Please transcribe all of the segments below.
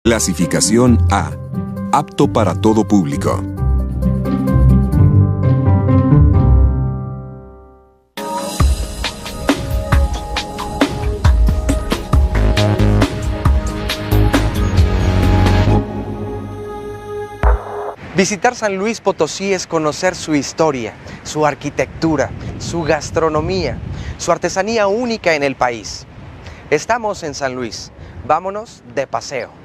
Clasificación A. Apto para todo público. Visitar San Luis Potosí es conocer su historia, su arquitectura, su gastronomía, su artesanía única en el país. Estamos en San Luis. Vámonos de paseo.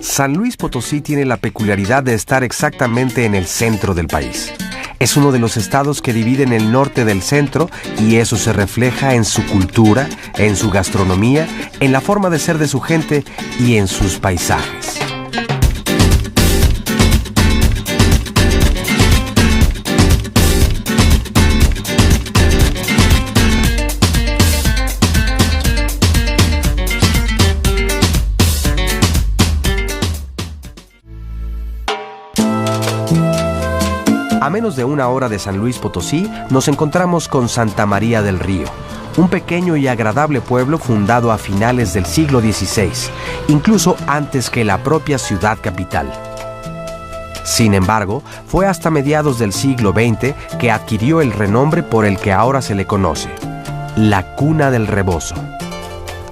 San Luis Potosí tiene la peculiaridad de estar exactamente en el centro del país. Es uno de los estados que dividen el norte del centro y eso se refleja en su cultura, en su gastronomía, en la forma de ser de su gente y en sus paisajes. A menos de una hora de San Luis Potosí, nos encontramos con Santa María del Río, un pequeño y agradable pueblo fundado a finales del siglo XVI, incluso antes que la propia ciudad capital. Sin embargo, fue hasta mediados del siglo XX que adquirió el renombre por el que ahora se le conoce, la cuna del rebozo.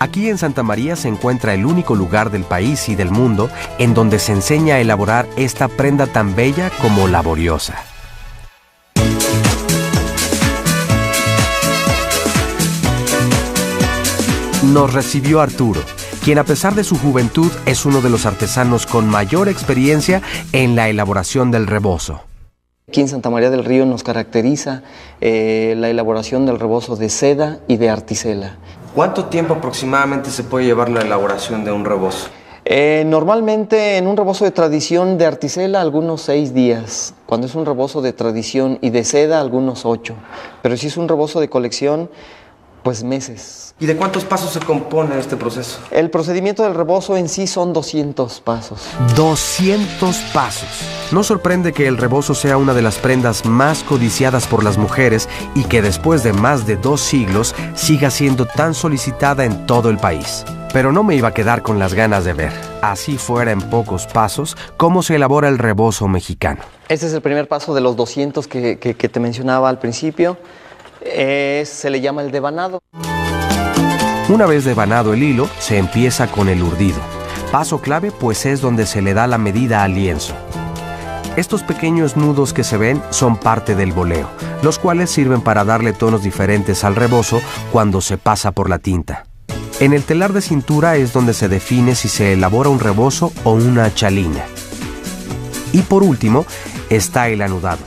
Aquí en Santa María se encuentra el único lugar del país y del mundo en donde se enseña a elaborar esta prenda tan bella como laboriosa. Nos recibió Arturo, quien a pesar de su juventud es uno de los artesanos con mayor experiencia en la elaboración del rebozo. Aquí en Santa María del Río nos caracteriza la elaboración del rebozo de seda y de articela. ¿Cuánto tiempo aproximadamente se puede llevar la elaboración de un rebozo? Normalmente en un rebozo de tradición de articela algunos 6 días. Cuando es un rebozo de tradición y de seda algunos 8. Pero si es un rebozo de colección, pues meses. ¿Y de cuántos pasos se compone este proceso? El procedimiento del rebozo en sí son 200 pasos. 200 pasos. No sorprende que el rebozo sea una de las prendas más codiciadas por las mujeres y que después de más de 2 siglos siga siendo tan solicitada en todo el país. Pero no me iba a quedar con las ganas de ver, así fuera en pocos pasos, cómo se elabora el rebozo mexicano. Este es el primer paso de los 200 que te mencionaba al principio. Se le llama el devanado. Una vez devanado el hilo, se empieza con el urdido. Paso clave, pues es donde se le da la medida al lienzo. Estos pequeños nudos que se ven son parte del boleo, los cuales sirven para darle tonos diferentes al rebozo cuando se pasa por la tinta. En el telar de cintura es donde se define si se elabora un rebozo o una chalina. Y por último, está el anudado,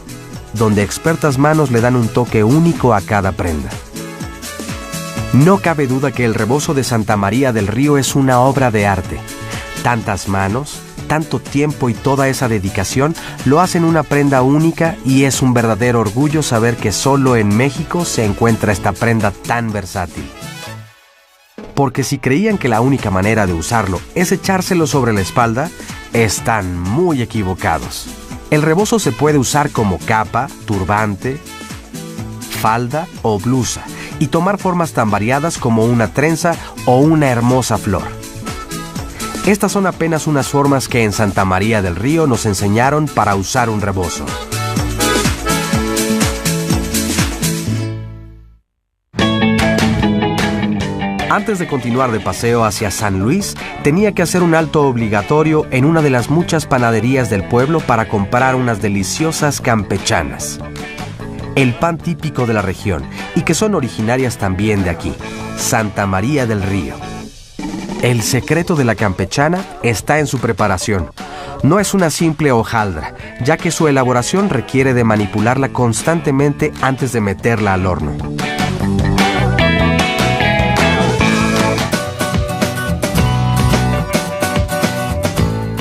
donde expertas manos le dan un toque único a cada prenda. No cabe duda que el rebozo de Santa María del Río es una obra de arte. Tantas manos, tanto tiempo y toda esa dedicación lo hacen una prenda única y es un verdadero orgullo saber que solo en México se encuentra esta prenda tan versátil. Porque si creían que la única manera de usarlo es echárselo sobre la espalda, están muy equivocados. El rebozo se puede usar como capa, turbante, falda o blusa y tomar formas tan variadas como una trenza o una hermosa flor. Estas son apenas unas formas que en Santa María del Río nos enseñaron para usar un rebozo. Antes de continuar de paseo hacia San Luis, tenía que hacer un alto obligatorio en una de las muchas panaderías del pueblo para comprar unas deliciosas campechanas. El pan típico de la región y que son originarias también de aquí, Santa María del Río. El secreto de la campechana está en su preparación. No es una simple hojaldra, ya que su elaboración requiere de manipularla constantemente antes de meterla al horno.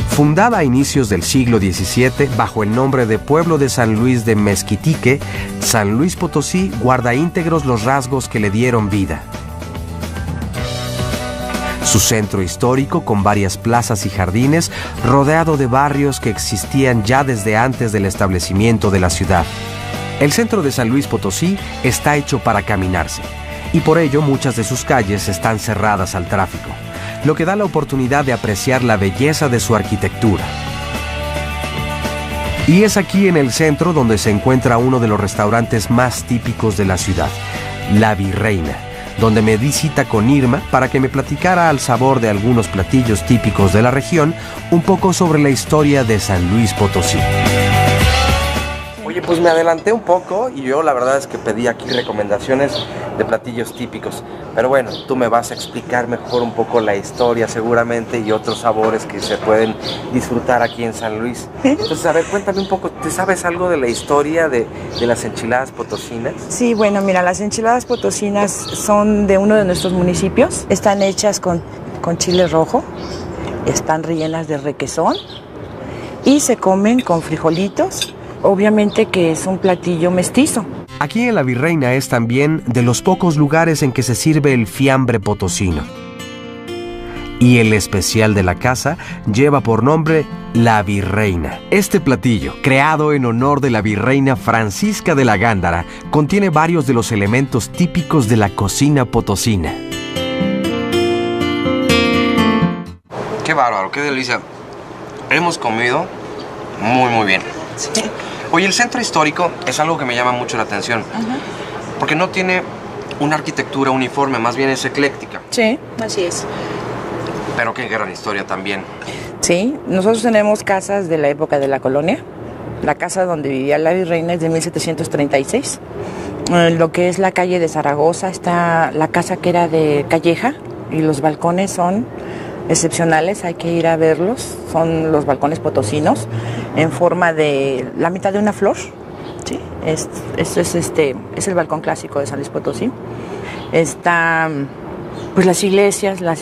Fundada a inicios del siglo XVII bajo el nombre de Pueblo de San Luis de Mezquitique, San Luis Potosí guarda íntegros los rasgos que le dieron vida. Su centro histórico, con varias plazas y jardines, rodeado de barrios que existían ya desde antes del establecimiento de la ciudad. El centro de San Luis Potosí está hecho para caminarse, y por ello muchas de sus calles están cerradas al tráfico. lo que da la oportunidad de apreciar la belleza de su arquitectura. Y es aquí en el centro donde se encuentra uno de los restaurantes más típicos de la ciudad, La Virreina, donde me di cita con Irma para que me platicara al sabor de algunos platillos típicos de la región un poco sobre la historia de San Luis Potosí. Oye, pues me adelanté un poco y yo la verdad es que pedí aquí recomendaciones de platillos típicos. Pero bueno, tú me vas a explicar mejor un poco la historia seguramente y otros sabores que se pueden disfrutar aquí en San Luis. Entonces, a ver, cuéntame un poco, ¿te sabes algo de la historia de las enchiladas potosinas? Sí, bueno, mira, las enchiladas potosinas son de uno de nuestros municipios. Están hechas con chile rojo, están rellenas de requesón y se comen con frijolitos. Obviamente que es un platillo mestizo. Aquí en La Virreina es también de los pocos lugares en que se sirve el fiambre potosino. Y el especial de la casa lleva por nombre La Virreina. Este platillo, creado en honor de la virreina Francisca de la Gándara, contiene varios de los elementos típicos de la cocina potosina. Qué bárbaro, qué delicia. Hemos comido muy bien. Sí. Oye, el centro histórico es algo que me llama mucho la atención, porque no tiene una arquitectura uniforme, más bien es ecléctica. Sí, así es. Pero qué gran historia también. Sí, nosotros tenemos casas de la época de la colonia. La casa donde vivía la virreina es de 1736. Lo que es la calle de Zaragoza está la casa que era de calleja y los balcones son excepcionales, hay que ir a verlos. Son los balcones potosinos en forma de la mitad de una flor. Sí, es el balcón clásico de San Luis Potosí. Está pues la iglesias, la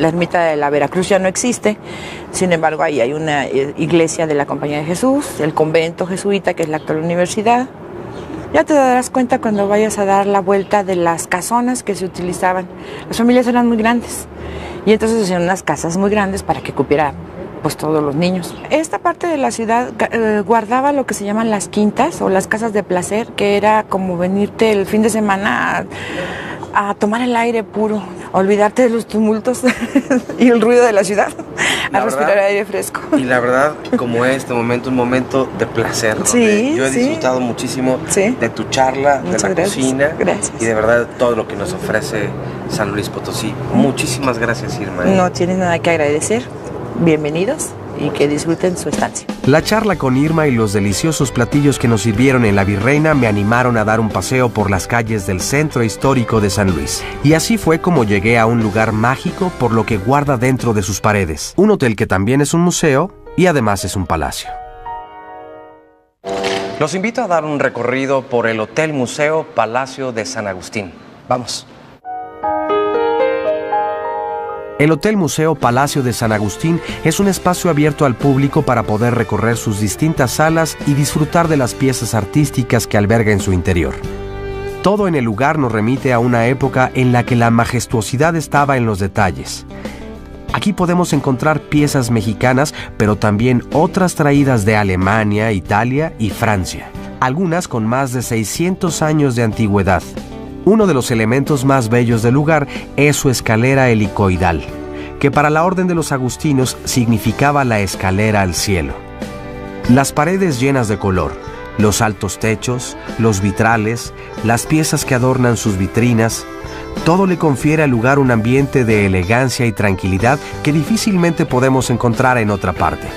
ermita de la Veracruz ya no existe, sin embargo ahí hay una iglesia de la Compañía de Jesús, el convento jesuita que es la actual universidad. Ya te darás cuenta cuando vayas a dar la vuelta de las casonas que se utilizaban. Las familias eran muy grandes y entonces hacían unas casas muy grandes para que cupiera pues todos los niños. Esta parte de la ciudad guardaba lo que se llaman las quintas o las casas de placer, que era como venirte el fin de semana a tomar el aire puro, a olvidarte de los tumultos y el ruido de la ciudad, a respirar aire fresco. Y la verdad, como este momento, un momento de placer. Sí, yo he disfrutado muchísimo de tu charla, de la cocina y de verdad todo lo que nos ofrece San Luis Potosí. Muchísimas gracias, Irma. No tienes nada que agradecer. Bienvenidos y que disfruten su estancia. La charla con Irma y los deliciosos platillos que nos sirvieron en La Virreina me animaron a dar un paseo por las calles del centro histórico de San Luis. Y así fue como llegué a un lugar mágico por lo que guarda dentro de sus paredes. Un hotel que también es un museo y además es un palacio. Los invito a dar un recorrido por el Hotel Museo Palacio de San Agustín. Vamos. El Hotel Museo Palacio de San Agustín es un espacio abierto al público para poder recorrer sus distintas salas y disfrutar de las piezas artísticas que alberga en su interior. Todo en el lugar nos remite a una época en la que la majestuosidad estaba en los detalles. Aquí podemos encontrar piezas mexicanas, pero también otras traídas de Alemania, Italia y Francia, algunas con más de 600 años de antigüedad. Uno de los elementos más bellos del lugar es su escalera helicoidal, que para la Orden de los Agustinos significaba la escalera al cielo. Las paredes llenas de color, los altos techos, los vitrales, las piezas que adornan sus vitrinas, todo le confiere al lugar un ambiente de elegancia y tranquilidad que difícilmente podemos encontrar en otra parte.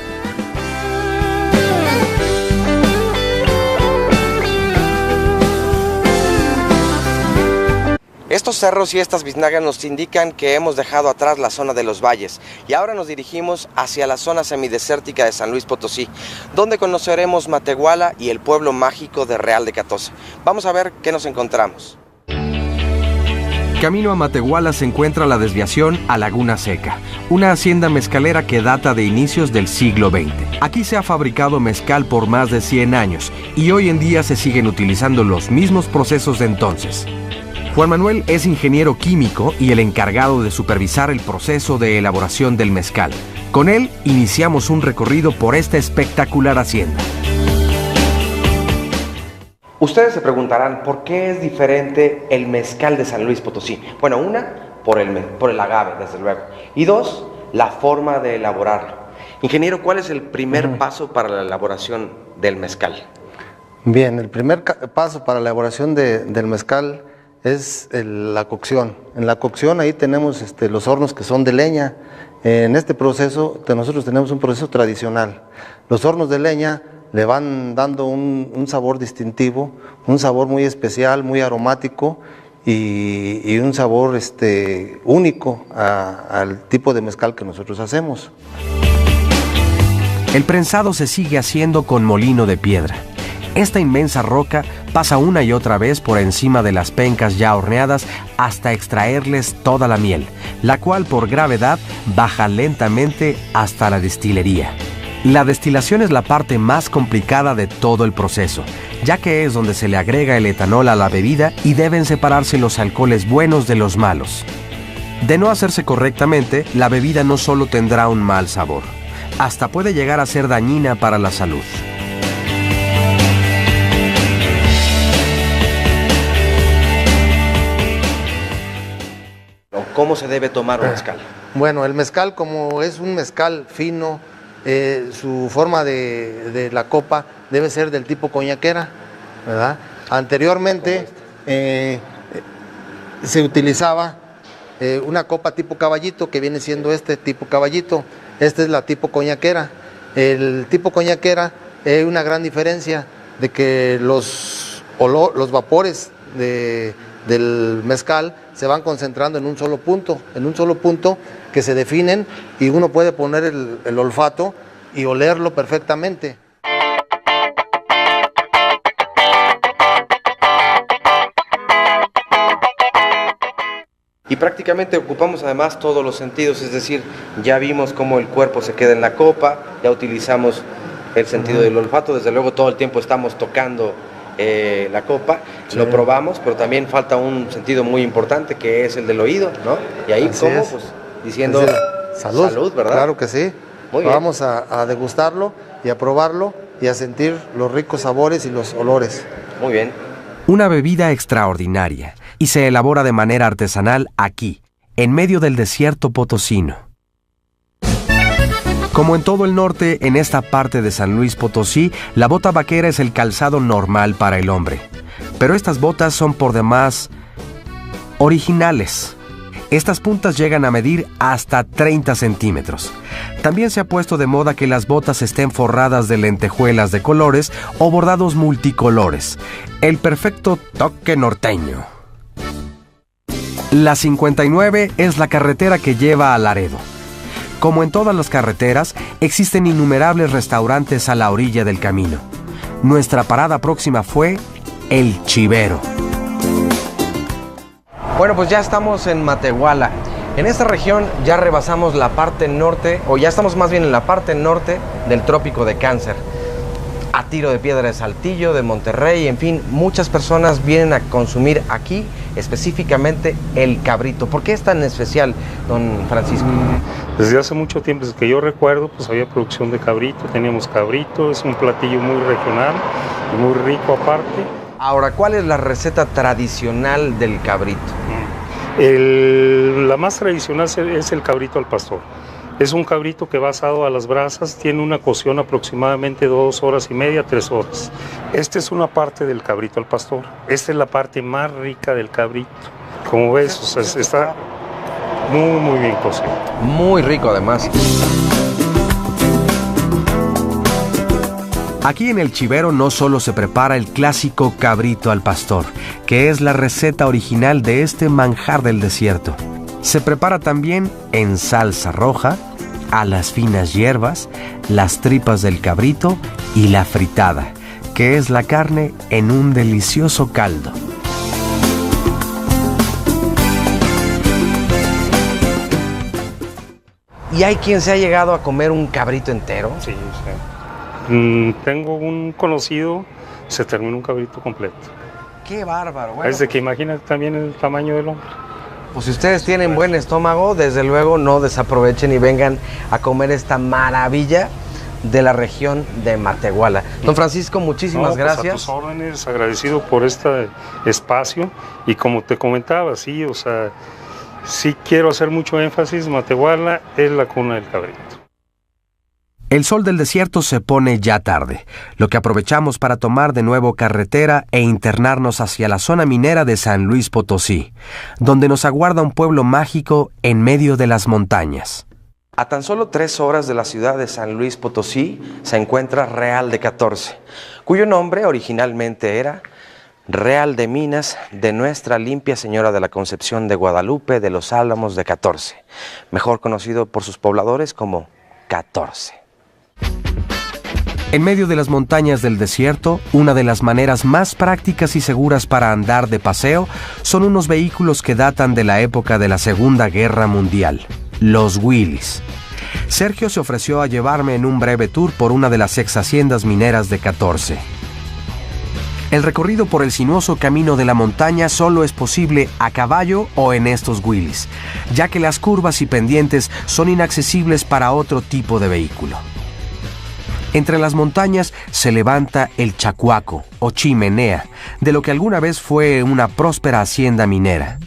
Estos cerros y estas biznagas nos indican que hemos dejado atrás la zona de los valles y ahora nos dirigimos hacia la zona semidesértica de San Luis Potosí, donde conoceremos Matehuala y el pueblo mágico de Real de Catosa. Vamos a ver qué nos encontramos. Camino a Matehuala se encuentra la desviación a Laguna Seca, una hacienda mezcalera que data de inicios del siglo XX. Aquí se ha fabricado mezcal por más de 100 años y hoy en día se siguen utilizando los mismos procesos de entonces. Juan Manuel es ingeniero químico y el encargado de supervisar el proceso de elaboración del mezcal. Con él iniciamos un recorrido por esta espectacular hacienda. Ustedes se preguntarán, ¿por qué es diferente el mezcal de San Luis Potosí? Bueno, por el agave, desde luego. Y dos, la forma de elaborarlo. Ingeniero, ¿cuál es el primer paso para la elaboración del mezcal? Bien, el primer paso para la elaboración del mezcal es la cocción. En la cocción ahí tenemos los hornos que son de leña. En este proceso nosotros tenemos un proceso tradicional. Los hornos de leña le van dando un sabor distintivo, un sabor muy especial, muy aromático y un sabor único al tipo de mezcal que nosotros hacemos. El prensado se sigue haciendo con molino de piedra. Esta inmensa roca pasa una y otra vez por encima de las pencas ya horneadas hasta extraerles toda la miel, la cual por gravedad baja lentamente hasta la destilería. La destilación es la parte más complicada de todo el proceso, ya que es donde se le agrega el etanol a la bebida y deben separarse los alcoholes buenos de los malos. De no hacerse correctamente, la bebida no solo tendrá un mal sabor, hasta puede llegar a ser dañina para la salud. ¿Cómo se debe tomar un mezcal? Bueno, el mezcal, como es un mezcal fino, su forma de la copa debe ser del tipo coñaquera, ¿verdad? Anteriormente se utilizaba una copa tipo caballito, que viene siendo tipo caballito. Esta es la tipo coñaquera. El tipo coñaquera es una gran diferencia de que los vapores del mezcal se van concentrando en un solo punto que se definen y uno puede poner el olfato y olerlo perfectamente. Y prácticamente ocupamos además todos los sentidos, es decir, ya vimos cómo el cuerpo se queda en la copa, ya utilizamos el sentido del olfato, desde luego todo el tiempo estamos tocando la copa, sí. Lo probamos, pero también falta un sentido muy importante que es el del oído, ¿no? Y ahí como pues diciendo salud, ¿verdad? Claro que sí. Muy bien. Vamos a degustarlo y a probarlo y a sentir los ricos sabores y los olores. Muy bien. Una bebida extraordinaria y se elabora de manera artesanal aquí, en medio del desierto potosino. Como en todo el norte, en esta parte de San Luis Potosí, la bota vaquera es el calzado normal para el hombre. Pero estas botas son por demás originales. Estas puntas llegan a medir hasta 30 centímetros. También se ha puesto de moda que las botas estén forradas de lentejuelas de colores o bordados multicolores. El perfecto toque norteño. La 59 es la carretera que lleva a Laredo. Como en todas las carreteras, existen innumerables restaurantes a la orilla del camino. Nuestra parada próxima fue El Chivero. Bueno, pues ya estamos en Matehuala. En esta región ya rebasamos la parte norte, o ya estamos más bien en la parte norte del Trópico de Cáncer. A tiro de piedra de Saltillo, de Monterrey, en fin, muchas personas vienen a consumir aquí específicamente el cabrito. ¿Por qué es tan especial, don Francisco? Desde hace mucho tiempo, desde que yo recuerdo, pues había producción de cabrito, teníamos cabrito, es un platillo muy regional y muy rico aparte. Ahora, ¿cuál es la receta tradicional del cabrito? La más tradicional es el cabrito al pastor. Es un cabrito que va asado a las brasas, tiene una cocción aproximadamente 2 horas y media, 3 horas. Esta es una parte del cabrito al pastor. Esta es la parte más rica del cabrito. Como ves, o sea, está muy, muy bien cocido. Muy rico además. Aquí en El Chivero no solo se prepara el clásico cabrito al pastor, que es la receta original de este manjar del desierto. Se prepara también en salsa roja, a las finas hierbas, las tripas del cabrito y la fritada, que es la carne en un delicioso caldo. ¿Y hay quien se ha llegado a comer un cabrito entero? Sí, sí. Tengo un conocido, se terminó un cabrito completo. ¡Qué bárbaro! Bueno, es de que imagínate también el tamaño del hombre. Pues si ustedes tienen buen estómago, desde luego no desaprovechen y vengan a comer esta maravilla de la región de Matehuala. Don Francisco, muchísimas gracias. A tus órdenes, agradecido por este espacio y como te comentaba, sí, o sea, sí quiero hacer mucho énfasis, Matehuala es la cuna del cabrito. El sol del desierto se pone ya tarde, lo que aprovechamos para tomar de nuevo carretera e internarnos hacia la zona minera de San Luis Potosí, donde nos aguarda un pueblo mágico en medio de las montañas. A tan solo 3 horas de la ciudad de San Luis Potosí se encuentra Real de 14, cuyo nombre originalmente era Real de Minas de Nuestra Limpia Señora de la Concepción de Guadalupe de los Álamos de 14, mejor conocido por sus pobladores como 14. En medio de las montañas del desierto, una de las maneras más prácticas y seguras para andar de paseo son unos vehículos que datan de la época de la Segunda Guerra Mundial, los Willys. Sergio se ofreció a llevarme en un breve tour por una de las ex haciendas mineras de 14. El recorrido por el sinuoso camino de la montaña solo es posible a caballo o en estos Willys, ya que las curvas y pendientes son inaccesibles para otro tipo de vehículo. Entre las montañas se levanta el Chacuaco o chimenea, de lo que alguna vez fue una próspera hacienda minera.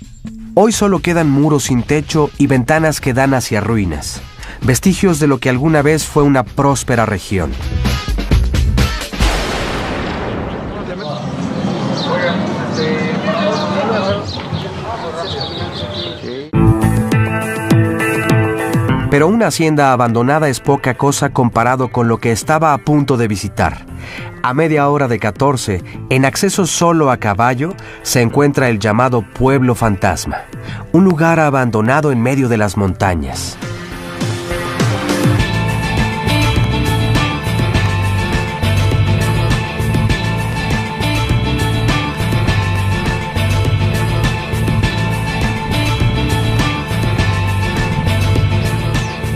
Hoy solo quedan muros sin techo y ventanas que dan hacia ruinas, vestigios de lo que alguna vez fue una próspera región. Pero una hacienda abandonada es poca cosa comparado con lo que estaba a punto de visitar. A media hora de 14, en acceso solo a caballo, se encuentra el llamado Pueblo Fantasma, un lugar abandonado en medio de las montañas.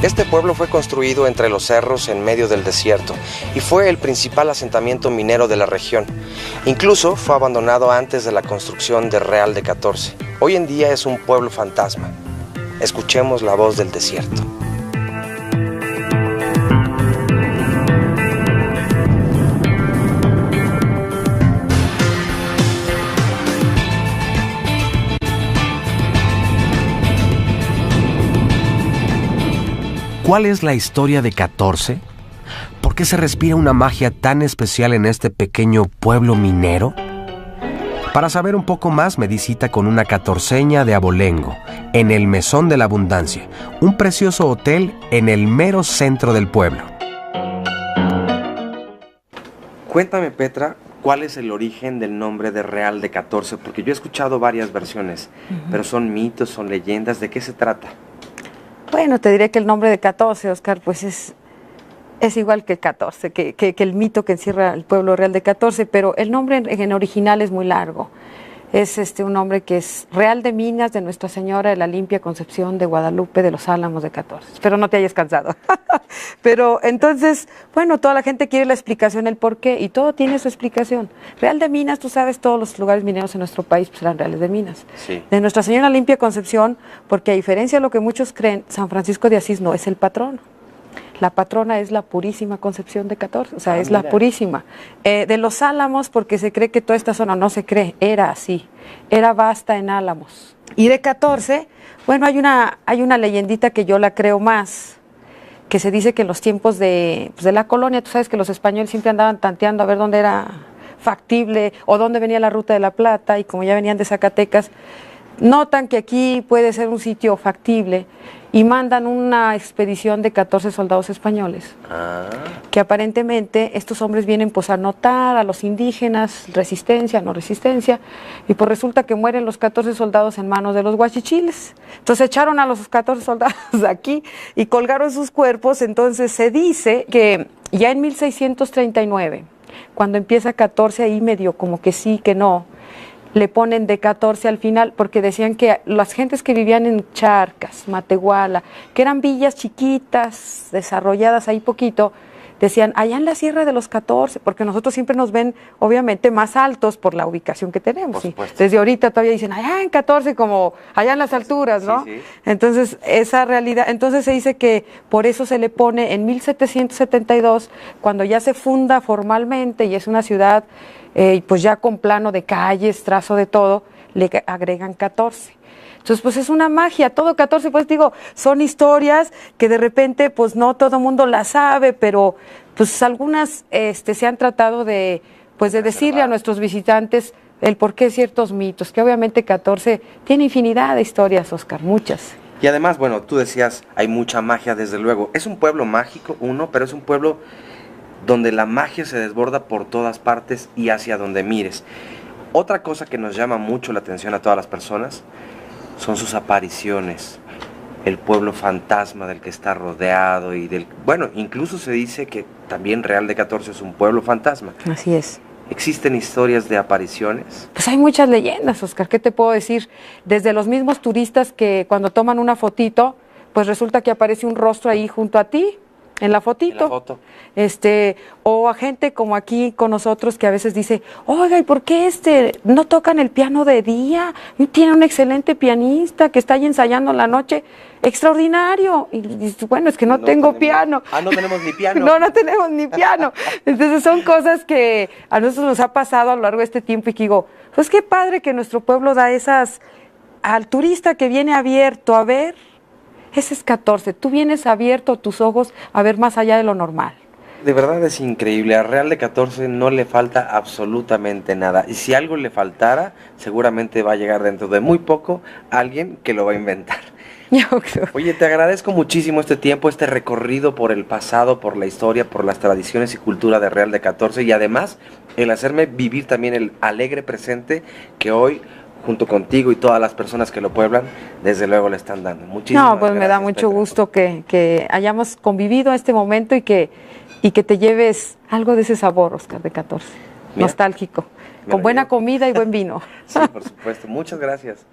Este pueblo fue construido entre los cerros en medio del desierto y fue el principal asentamiento minero de la región. Incluso fue abandonado antes de la construcción de Real de 14. Hoy en día es un pueblo fantasma. Escuchemos la voz del desierto. ¿Cuál es la historia de 14? ¿Por qué se respira una magia tan especial en este pequeño pueblo minero? Para saber un poco más me di cita con una catorceña de Abolengo, en el Mesón de la Abundancia, un precioso hotel en el mero centro del pueblo. Cuéntame, Petra, ¿cuál es el origen del nombre de Real de 14? Porque yo he escuchado varias versiones, pero son mitos, son leyendas. ¿De qué se trata? Bueno, te diré que el nombre de 14, Oscar, pues es igual que el 14, que el mito que encierra el pueblo real de 14, pero el nombre en original es muy largo. Es un nombre que es Real de Minas de Nuestra Señora de la Limpia Concepción de Guadalupe de los Álamos de 14. Espero no te hayas cansado. Pero entonces, bueno, toda la gente quiere la explicación, el por qué, y todo tiene su explicación. Real de Minas, tú sabes, todos los lugares mineros en nuestro país pues, eran reales de minas. Sí. De Nuestra Señora de la Limpia Concepción, porque a diferencia de lo que muchos creen, San Francisco de Asís no es el patrono. La patrona es la Purísima Concepción de 14, o sea, es la Purísima. De los Álamos, porque se cree que toda esta zona, no se cree, era así, era vasta en Álamos. Y de 14, bueno, hay una leyendita que yo la creo más, que se dice que en los tiempos de la colonia, tú sabes que los españoles siempre andaban tanteando a ver dónde era factible o dónde venía la Ruta de la Plata, y como ya venían de Zacatecas, notan que aquí puede ser un sitio factible y mandan una expedición de 14 soldados españoles, que aparentemente estos hombres vienen pues a notar a los indígenas, resistencia, no resistencia, y pues resulta que mueren los 14 soldados en manos de los guachichiles. Entonces echaron a los 14 soldados de aquí y colgaron sus cuerpos. Entonces se dice que ya en 1639, cuando empieza 14, ahí medio como que sí, que no, le ponen de 14 al final, porque decían que las gentes que vivían en Charcas, Matehuala, que eran villas chiquitas, desarrolladas ahí poquito, decían, allá en la Sierra de los 14, porque nosotros siempre nos ven, obviamente, más altos por la ubicación que tenemos. ¿Sí? Desde ahorita todavía dicen, allá en 14, como allá en las alturas, ¿no? Sí, sí. Entonces, esa realidad, entonces se dice que por eso se le pone en 1772, cuando ya se funda formalmente y es una ciudad, pues ya con plano de calles, trazo de todo, le agregan 14. Entonces, pues es una magia, todo 14, pues digo, son historias que de repente, pues no todo el mundo las sabe, pero pues algunas se han tratado de, pues de decirle a nuestros visitantes el por qué ciertos mitos, que obviamente 14 tiene infinidad de historias, Oscar, muchas. Y además, bueno, tú decías, hay mucha magia, desde luego. Es un pueblo mágico, pero es un pueblo donde la magia se desborda por todas partes y hacia donde mires. Otra cosa que nos llama mucho la atención a todas las personas son sus apariciones, el pueblo fantasma del que está rodeado bueno, incluso se dice que también Real de 14 es un pueblo fantasma. Así es. ¿Existen historias de apariciones? Pues hay muchas leyendas, Oscar, ¿qué te puedo decir? Desde los mismos turistas que cuando toman una fotito, pues resulta que aparece un rostro ahí junto a ti, en la fotito. En la foto. O a gente como aquí con nosotros que a veces dice, oiga, ¿y por qué no tocan el piano de día? Tiene un excelente pianista que está ahí ensayando en la noche. Extraordinario. Y dices, bueno, es que no tengo piano. Ah, no tenemos ni piano. No tenemos ni piano. Entonces son cosas que a nosotros nos ha pasado a lo largo de este tiempo y que digo, pues qué padre que nuestro pueblo da esas al turista que viene abierto a ver. Ese es 14, tú vienes abierto tus ojos a ver más allá de lo normal. De verdad es increíble, a Real de 14 no le falta absolutamente nada. Y si algo le faltara, seguramente va a llegar dentro de muy poco alguien que lo va a inventar. Yo creo. Oye, te agradezco muchísimo este tiempo, este recorrido por el pasado, por la historia, por las tradiciones y cultura de Real de 14 y además el hacerme vivir también el alegre presente que hoy, junto contigo y todas las personas que lo pueblan, desde luego le están dando. Muchísimas gracias. No, pues me da mucho gusto que hayamos convivido este momento y que te lleves algo de ese sabor, Oscar, de 14. Mira, nostálgico, con buena comida y buen vino. Sí, por supuesto. Muchas gracias.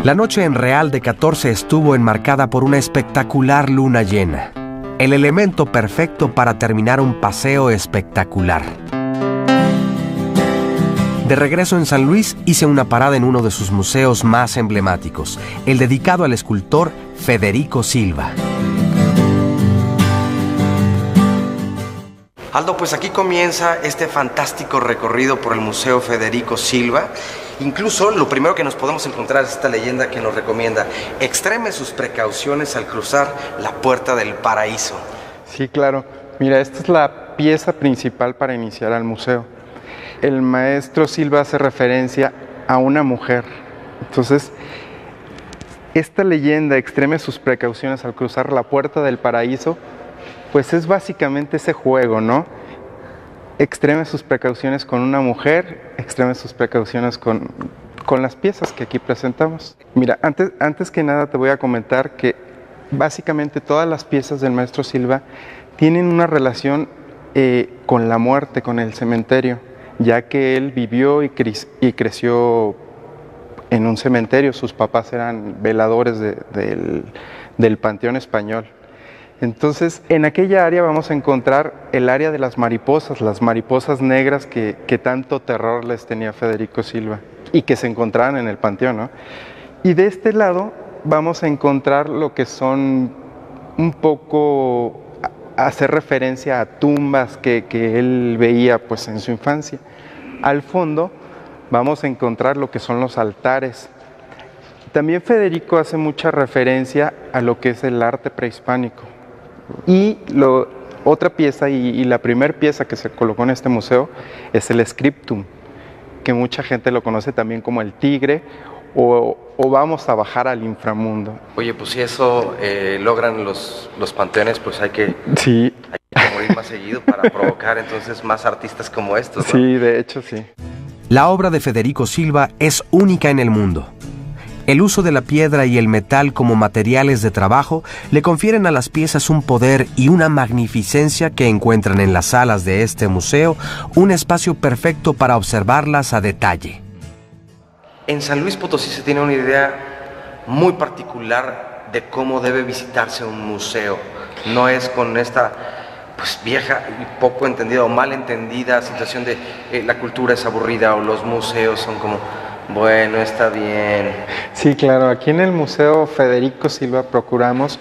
La noche en Real de 14 estuvo enmarcada por una espectacular luna llena, el elemento perfecto para terminar un paseo espectacular. De regreso en San Luis, hice una parada en uno de sus museos más emblemáticos, el dedicado al escultor Federico Silva. Aldo, pues aquí comienza este fantástico recorrido por el Museo Federico Silva. Incluso lo primero que nos podemos encontrar es esta leyenda que nos recomienda: extreme sus precauciones al cruzar la puerta del paraíso. Sí, claro. Mira, esta es la pieza principal para iniciar al museo. El maestro Silva hace referencia a una mujer. Entonces, esta leyenda, extreme sus precauciones al cruzar la puerta del paraíso, pues es básicamente ese juego, ¿no? Extreme sus precauciones con una mujer, extreme sus precauciones con las piezas que aquí presentamos. Mira, antes que nada te voy a comentar que básicamente todas las piezas del maestro Silva tienen una relación con la muerte, con el cementerio, ya que él vivió y creció en un cementerio. Sus papás eran veladores del Panteón Español. Entonces, en aquella área vamos a encontrar el área de las mariposas negras que tanto terror les tenía Federico Silva y que se encontraban en el Panteón, ¿no? Y de este lado vamos a encontrar lo que son un poco hacer referencia a tumbas que él veía pues en su infancia. Al fondo vamos a encontrar lo que son los altares. También Federico hace mucha referencia a lo que es el arte prehispánico. Y otra pieza y la primera pieza que se colocó en este museo es el scriptum, que mucha gente lo conoce también como el tigre o vamos a bajar al inframundo. Oye, pues si eso logran los panteones, pues hay que morir más seguido para provocar entonces más artistas como estos, ¿no? Sí, de hecho sí. La obra de Federico Silva es única en el mundo. El uso de la piedra y el metal como materiales de trabajo le confieren a las piezas un poder y una magnificencia que encuentran en las salas de este museo un espacio perfecto para observarlas a detalle. En San Luis Potosí se tiene una idea muy particular de cómo debe visitarse un museo. No es con esta pues vieja y poco entendida o mal entendida situación de la cultura es aburrida o los museos son como, bueno, está bien. Sí, claro, aquí en el Museo Federico Silva procuramos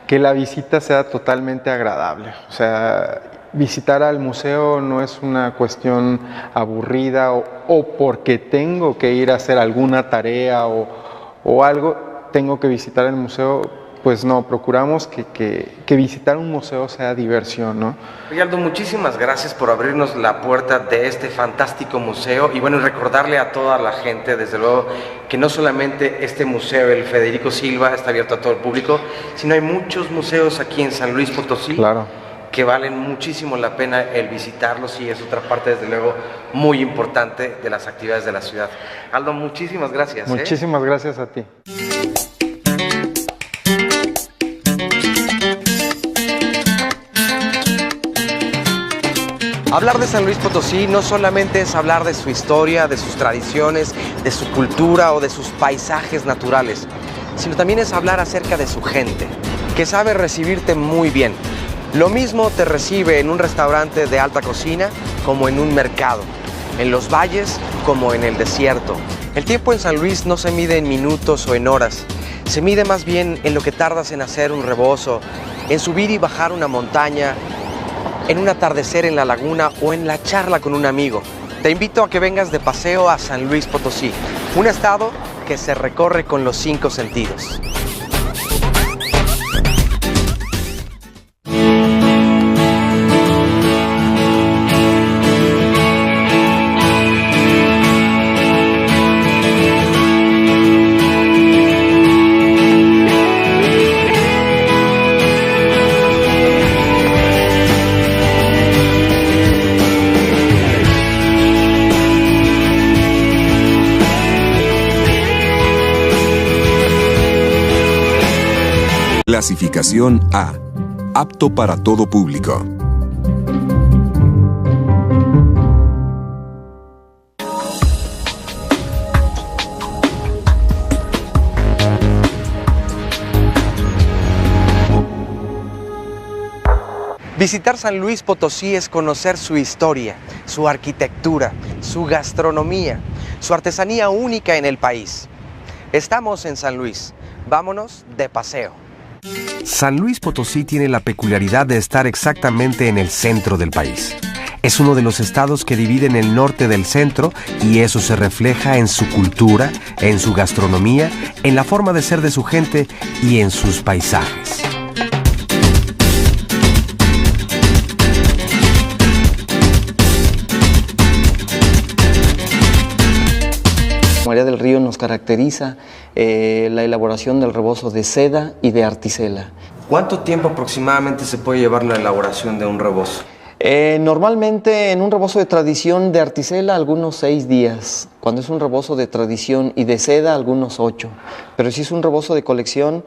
que la visita sea totalmente agradable. O sea, visitar al museo no es una cuestión aburrida o porque tengo que ir a hacer alguna tarea o algo, tengo que visitar el museo. Pues no, procuramos que visitar un museo sea diversión, ¿no? Aldo, muchísimas gracias por abrirnos la puerta de este fantástico museo y bueno, recordarle a toda la gente, desde luego, que no solamente este museo, el Federico Silva, está abierto a todo el público, sino hay muchos museos aquí en San Luis Potosí. Claro. Que valen muchísimo la pena el visitarlos y es otra parte, desde luego, muy importante de las actividades de la ciudad. Aldo, muchísimas gracias. Muchísimas gracias a ti. Hablar de San Luis Potosí no solamente es hablar de su historia, de sus tradiciones, de su cultura o de sus paisajes naturales, sino también es hablar acerca de su gente, que sabe recibirte muy bien. Lo mismo te recibe en un restaurante de alta cocina como en un mercado, en los valles como en el desierto. El tiempo en San Luis no se mide en minutos o en horas, se mide más bien en lo que tardas en hacer un rebozo, en subir y bajar una montaña, en un atardecer en la laguna o en la charla con un amigo. Te invito a que vengas de paseo a San Luis Potosí, un estado que se recorre con los 5 sentidos. Clasificación A. Apto para todo público. Visitar San Luis Potosí es conocer su historia, su arquitectura, su gastronomía, su artesanía única en el país. Estamos en San Luis. Vámonos de paseo. San Luis Potosí tiene la peculiaridad de estar exactamente en el centro del país. Es uno de los estados que dividen el norte del centro y eso se refleja en su cultura, en su gastronomía, en la forma de ser de su gente y en sus paisajes. María del Río nos caracteriza la elaboración del rebozo de seda y de articela. ¿Cuánto tiempo aproximadamente se puede llevar la elaboración de un rebozo? Normalmente en un rebozo de tradición de articela algunos 6 días. Cuando es un rebozo de tradición y de seda algunos 8. Pero si es un rebozo de colección,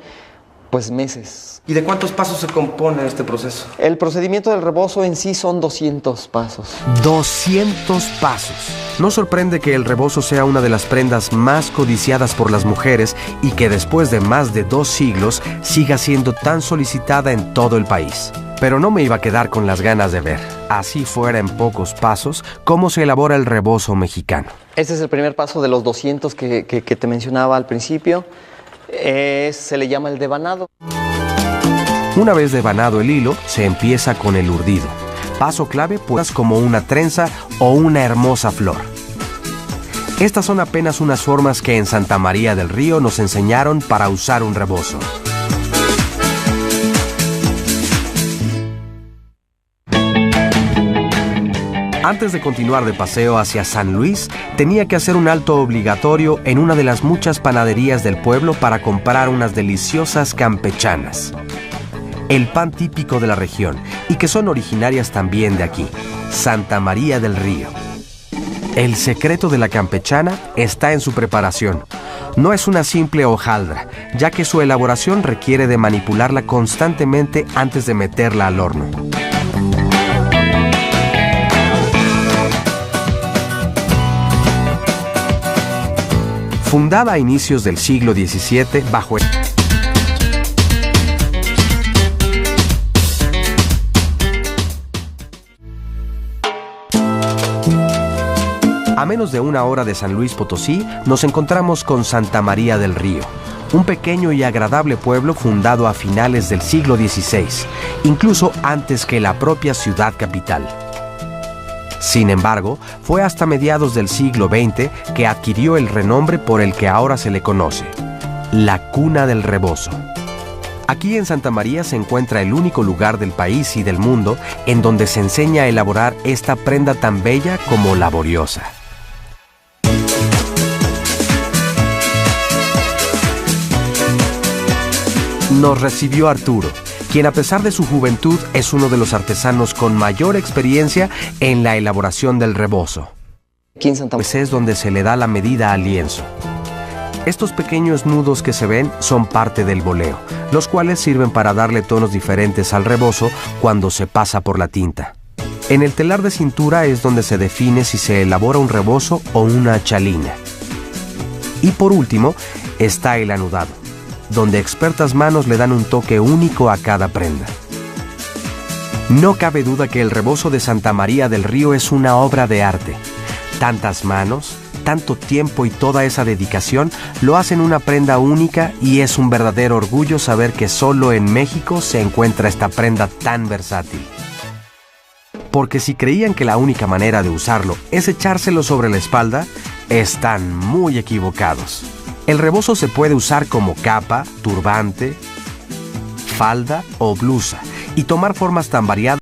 pues meses. ¿Y de cuántos pasos se compone este proceso? El procedimiento del rebozo en sí son 200 pasos. 200 pasos. No sorprende que el rebozo sea una de las prendas más codiciadas por las mujeres y que después de más de 2 siglos siga siendo tan solicitada en todo el país. Pero no me iba a quedar con las ganas de ver, así fuera en pocos pasos, cómo se elabora el rebozo mexicano. Este es el primer paso de los 200 que te mencionaba al principio. Se le llama el devanado. Una vez devanado el hilo, se empieza con el urdido. Paso clave, pues, como una trenza o una hermosa flor. Estas son apenas unas formas que en Santa María del Río nos enseñaron para usar un rebozo. Antes de continuar de paseo hacia San Luis, tenía que hacer un alto obligatorio en una de las muchas panaderías del pueblo para comprar unas deliciosas campechanas. El pan típico de la región y que son originarias también de aquí, Santa María del Río. El secreto de la campechana está en su preparación. No es una simple hojaldra, ya que su elaboración requiere de manipularla constantemente antes de meterla al horno. Fundada a inicios del siglo XVII bajo el... A menos de 1 hora de San Luis Potosí, nos encontramos con Santa María del Río, un pequeño y agradable pueblo fundado a finales del siglo XVI, incluso antes que la propia ciudad capital. Sin embargo, fue hasta mediados del siglo XX que adquirió el renombre por el que ahora se le conoce, la cuna del rebozo. Aquí en Santa María se encuentra el único lugar del país y del mundo en donde se enseña a elaborar esta prenda tan bella como laboriosa. Nos recibió Arturo, quien a pesar de su juventud es uno de los artesanos con mayor experiencia en la elaboración del rebozo. Aquí en Santa Pues es donde se le da la medida al lienzo. Estos pequeños nudos que se ven son parte del boleo, los cuales sirven para darle tonos diferentes al rebozo cuando se pasa por la tinta. En el telar de cintura es donde se define si se elabora un rebozo o una chalina. Y por último está el anudado, donde expertas manos le dan un toque único a cada prenda. No cabe duda que el rebozo de Santa María del Río es una obra de arte. Tantas manos, tanto tiempo y toda esa dedicación lo hacen una prenda única y es un verdadero orgullo saber que solo en México se encuentra esta prenda tan versátil. Porque si creían que la única manera de usarlo es echárselo sobre la espalda, están muy equivocados. El rebozo se puede usar como capa, turbante, falda o blusa y tomar formas tan variadas